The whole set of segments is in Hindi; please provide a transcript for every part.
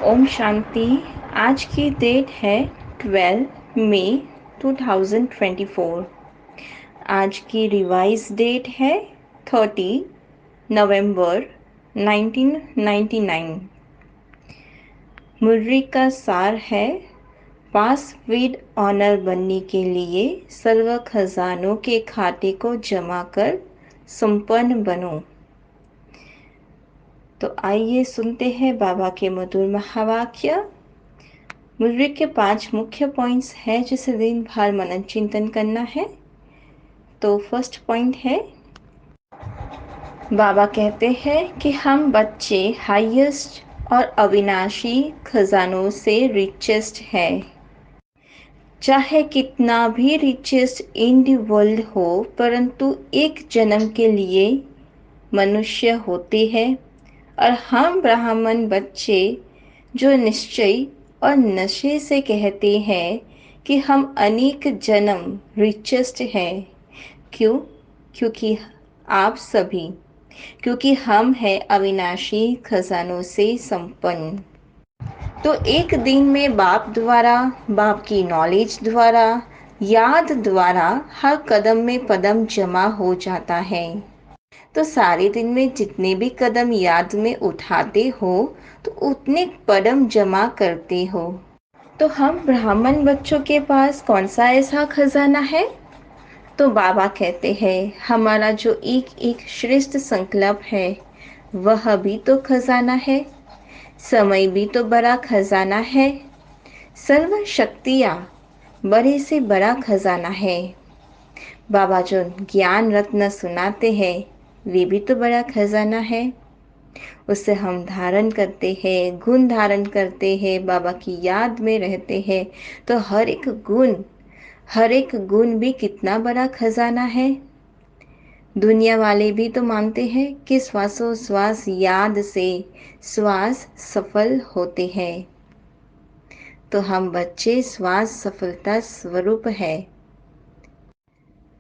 ओम शांति। आज की डेट है 12 मई 2024। आज की रिवाइज डेट है 30 नवंबर 1999। मुर्री का सार है, पास विद ऑनर बनने के लिए सर्व खजानों के खाते को जमा कर संपन्न बनो। तो आइए सुनते हैं बाबा के मधुर महावाक्य। मुर्री के 5 मुख्य पॉइंट्स हैं जिसे दिन भर मनन चिंतन करना है। तो फर्स्ट पॉइंट है, बाबा कहते हैं कि हम बच्चे हाईएस्ट और अविनाशी खजानों से रिचेस्ट है। चाहे कितना भी रिचेस्ट इन द वर्ल्ड हो, परंतु एक जन्म के लिए मनुष्य होते हैं और हम ब्राह्मण बच्चे जो निश्चय और नशे से कहते हैं कि हम अनेक जन्म रिचेस्ट हैं। क्यों? क्योंकि हम हैं अविनाशी खजानों से संपन्न। तो एक दिन में बाप द्वारा, बाप की नॉलेज द्वारा, याद द्वारा हर कदम में पदम जमा हो जाता है। तो सारे दिन में जितने भी कदम याद में उठाते हो तो उतने कदम जमा करते हो। तो हम ब्राह्मण बच्चों के पास कौन सा ऐसा खजाना है? तो बाबा कहते हैं हमारा जो एक एक श्रेष्ठ संकल्प है वह भी तो खजाना है। समय भी तो बड़ा खजाना है। सर्व शक्तियाँ बड़े से बड़ा खजाना है। बाबा जो ज्ञान रत्न सुनाते हैं वे भी तो बड़ा खजाना है। उससे हम धारण करते हैं, गुण धारण करते हैं, बाबा की याद में रहते हैं। तो हर एक गुण भी कितना बड़ा खजाना है। दुनिया वाले भी तो मानते हैं कि श्वासोश्वास याद से श्वास सफल होते हैं। तो हम बच्चे श्वास सफलता स्वरूप है,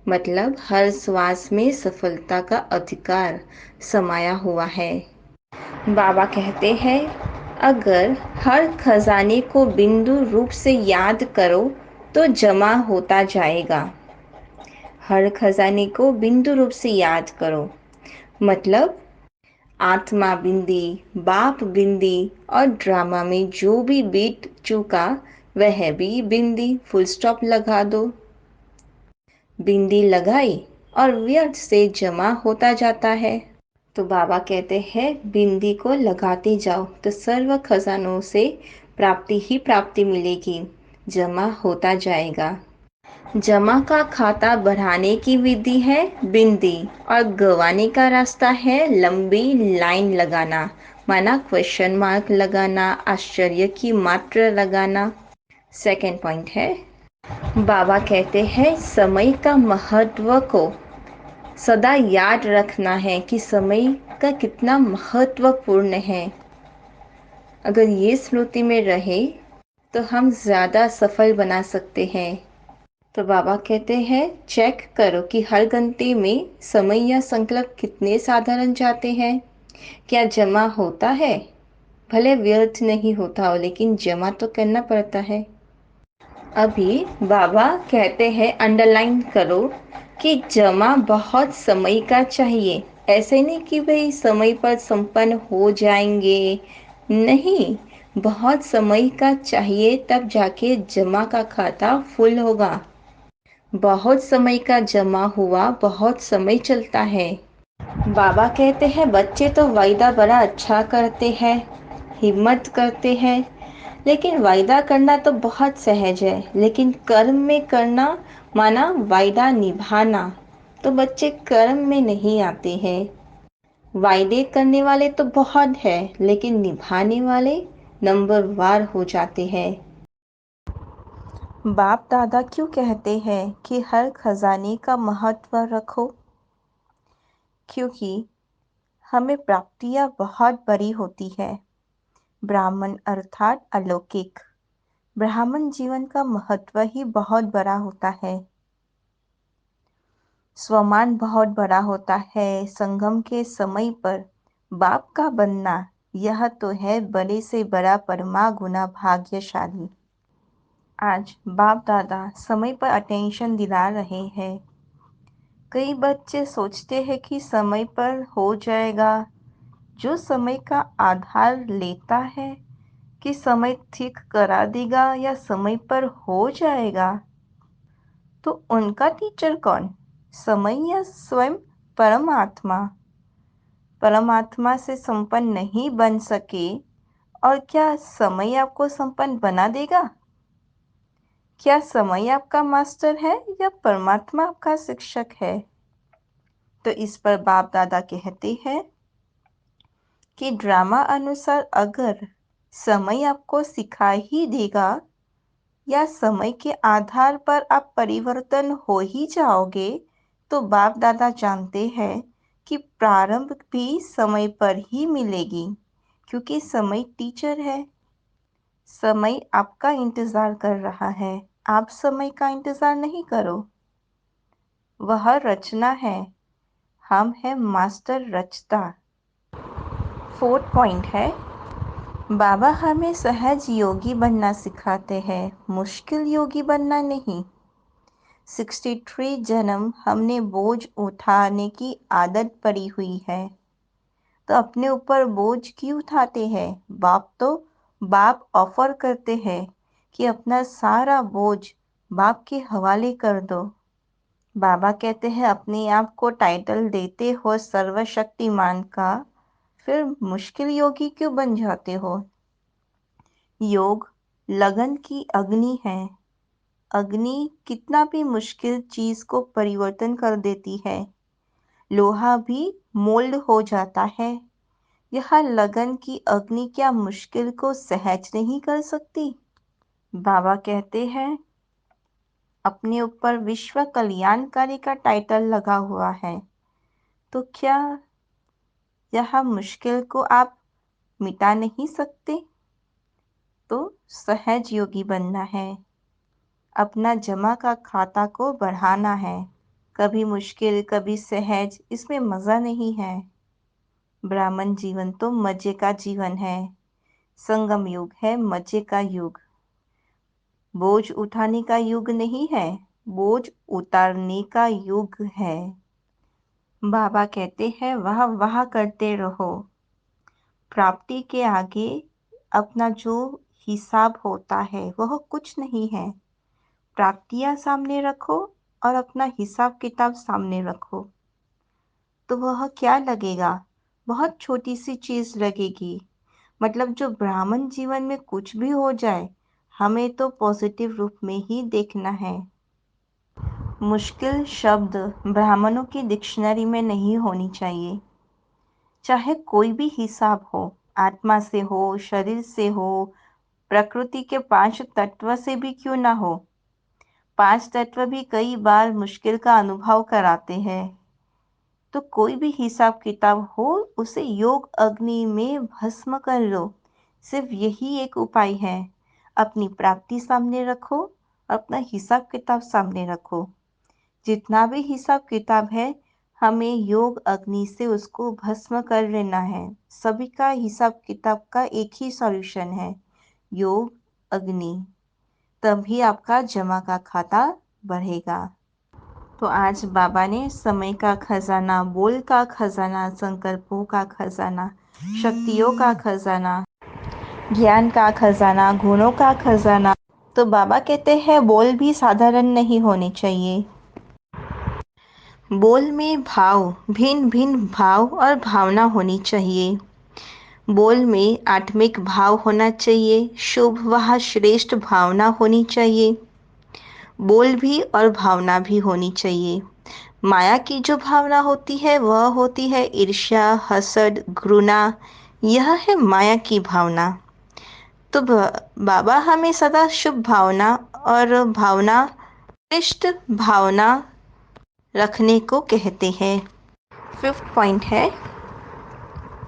मतलब हर श्वास में सफलता का अधिकार समाया हुआ है। बाबा कहते हैं अगर हर खजाने को बिंदु रूप से याद करो तो जमा होता जाएगा। हर खजाने को बिंदु रूप से याद करो, मतलब आत्मा बिंदी, बाप बिंदी और ड्रामा में जो भी बीत चुका वह भी बिंदी, फुल स्टॉप लगा दो। बिंदी लगाई और व्यर्थ से जमा होता जाता है। तो बाबा कहते हैं बिंदी को लगाते जाओ तो सर्व खजानों से प्राप्ति ही प्राप्ति मिलेगी, जमा होता जाएगा। जमा का खाता बढ़ाने की विधि है बिंदी और गंवाने का रास्ता है लंबी लाइन लगाना, माना क्वेश्चन मार्क लगाना, आश्चर्य की मात्रा लगाना। सेकंड पॉइंट है, बाबा कहते हैं समय का महत्व को सदा याद रखना है कि समय का कितना महत्वपूर्ण है। अगर ये स्मृति में रहे तो हम ज़्यादा सफल बना सकते हैं। तो बाबा कहते हैं चेक करो कि हर घंटे में समय या संकल्प कितने साधारण जाते हैं, क्या जमा होता है? भले व्यर्थ नहीं होता हो लेकिन जमा तो करना पड़ता है। अभी बाबा कहते हैं अंडरलाइन करो कि जमा बहुत समय का चाहिए। ऐसे नहीं कि भाई समय पर संपन्न हो जाएंगे, नहीं, बहुत समय का चाहिए तब जाके जमा का खाता फुल होगा। बहुत समय का जमा हुआ बहुत समय चलता है। बाबा कहते हैं बच्चे तो वायदा बड़ा अच्छा करते हैं, हिम्मत करते हैं, लेकिन वायदा करना तो बहुत सहज है, लेकिन कर्म में करना, माना वायदा निभाना, तो बच्चे कर्म में नहीं आते हैं। वायदे करने वाले तो बहुत है लेकिन निभाने वाले नंबर वार हो जाते हैं। बाप दादा क्यों कहते हैं कि हर खजाने का महत्व रखो? क्योंकि हमें प्राप्तियां बहुत बड़ी होती है। ब्राह्मण अर्थात अलौकिक। ब्राह्मण जीवन का महत्व ही बहुत बड़ा होता है। स्वमान बहुत बड़ा होता है। संगम के समय पर बाप का बनना यह तो है बड़े से बड़ा परमा गुना भाग्यशाली। आज बाप दादा समय पर अटेंशन दिला रहे हैं। कई बच्चे सोचते हैं कि समय पर हो जाएगा। जो समय का आधार लेता है कि समय ठीक करा देगा या समय पर हो जाएगा, तो उनका टीचर कौन? समय या स्वयं परमात्मा? परमात्मा से संपन्न नहीं बन सके और क्या समय आपको संपन्न बना देगा? क्या समय आपका मास्टर है या परमात्मा आपका शिक्षक है? तो इस पर बाप दादा कहते हैं कि ड्रामा अनुसार अगर समय आपको सिखा ही देगा या समय के आधार पर आप परिवर्तन हो ही जाओगे, तो बाप दादा जानते हैं कि प्रारंभ भी समय पर ही मिलेगी, क्योंकि समय टीचर है। समय आपका इंतजार कर रहा है, आप समय का इंतजार नहीं करो। वह रचना है, हम है मास्टर रचता। 4th पॉइंट है, बाबा हमें सहज योगी बनना सिखाते हैं, मुश्किल योगी बनना नहीं। 63 जन्म हमने बोझ उठाने की आदत पड़ी हुई है, तो अपने ऊपर बोझ क्यों उठाते हैं? बाप ऑफर करते हैं कि अपना सारा बोझ बाप के हवाले कर दो। बाबा कहते हैं अपने आप को टाइटल देते हो सर्वशक्तिमान का, फिर मुश्किल योगी क्यों बन जाते हो? योग लगन की अग्नि है। अग्नि कितना भी मुश्किल चीज को परिवर्तन कर देती है। लोहा भी मोल्ड हो जाता है। यह लगन की अग्नि क्या मुश्किल को सहज नहीं कर सकती? बाबा कहते हैं अपने ऊपर विश्व कल्याणकारी का टाइटल लगा हुआ है, तो क्या यह मुश्किल को आप मिटा नहीं सकते? तो सहज योगी बनना है, अपना जमा का खाता को बढ़ाना है। कभी मुश्किल कभी सहज, इसमें मज़ा नहीं है। ब्राह्मण जीवन तो मजे का जीवन है। संगम युग है मजे का युग। बोझ उठाने का युग नहीं है, बोझ उतारने का युग है। बाबा कहते हैं वाह वाह करते रहो। प्राप्ति के आगे अपना जो हिसाब होता है वह कुछ नहीं है। प्राप्तियां सामने रखो और अपना हिसाब किताब सामने रखो, तो वह क्या लगेगा? बहुत छोटी सी चीज लगेगी। मतलब जो ब्राह्मण जीवन में कुछ भी हो जाए, हमें तो पॉजिटिव रूप में ही देखना है। मुश्किल शब्द ब्राह्मणों की डिक्शनरी में नहीं होनी चाहिए। चाहे कोई भी हिसाब हो, आत्मा से हो, शरीर से हो, प्रकृति के 5 तत्व से भी क्यों ना हो। 5 तत्व भी कई बार मुश्किल का अनुभव कराते हैं। तो कोई भी हिसाब किताब हो, उसे योग अग्नि में भस्म कर लो। सिर्फ यही एक उपाय है। अपनी प्राप्ति सामने रखो, अपना हिसाब किताब सामने रखो। जितना भी हिसाब किताब है, हमें योग अग्नि से उसको भस्म कर लेना है। सभी का हिसाब किताब का एक ही सॉल्यूशन है, योग अग्नि। तभी आपका जमा का खाता बढ़ेगा। तो आज बाबा ने समय का खजाना, बोल का खजाना, संकल्पों का खजाना, शक्तियों का खजाना, ज्ञान का खजाना, गुणों का खजाना। तो बाबा कहते हैं बोल भी साधारण नहीं होने चाहिए। बोल में भाव, भिन्न भिन्न भाव और भावना होनी चाहिए। बोल में आत्मिक भाव होना चाहिए, शुभ व श्रेष्ठ भावना होनी चाहिए। बोल भी और भावना भी होनी चाहिए। माया की जो भावना होती है वह होती है ईर्ष्या, हसद, घृणा। यह है माया की भावना। तो बाबा हमें सदा शुभ भावना और श्रेष्ठ भावना रखने को कहते हैं। 5th पॉइंट है,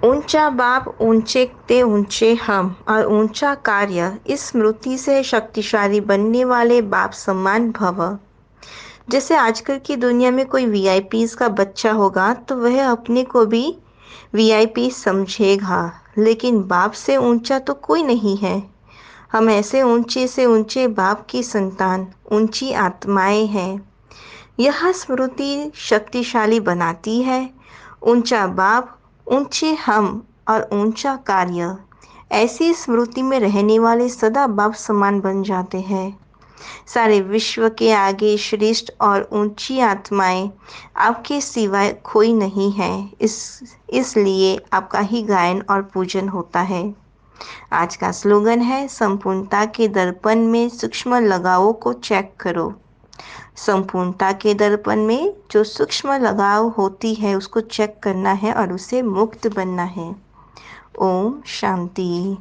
ऊंचा बाप ऊंचे ते ऊंचे हम और ऊंचा कार्य, इस स्मृति से शक्तिशाली बनने वाले बाप सम्मान भव। जैसे आजकल की दुनिया में कोई वीआईपीज का बच्चा होगा तो वह अपने को भी वीआईपी समझेगा, लेकिन बाप से ऊंचा तो कोई नहीं है। हम ऐसे ऊंचे से ऊंचे बाप की संतान, ऊंची आत्माएं हैं। यह स्मृति शक्तिशाली बनाती है। ऊंचा बाप, ऊंचे हम और ऊंचा कार्य। ऐसी स्मृति में रहने वाले सदा बाप समान बन जाते हैं। सारे विश्व के आगे श्रेष्ठ और ऊंची आत्माएं आपके सिवाय कोई नहीं है। इसलिए आपका ही गायन और पूजन होता है। आज का स्लोगन है, संपूर्णता के दर्पण में सूक्ष्म लगावों को चेक करो। संपूर्णता के दर्पण में जो सूक्ष्म लगाव होती है उसको चेक करना है और उसे मुक्त बनना है। ओम शांति।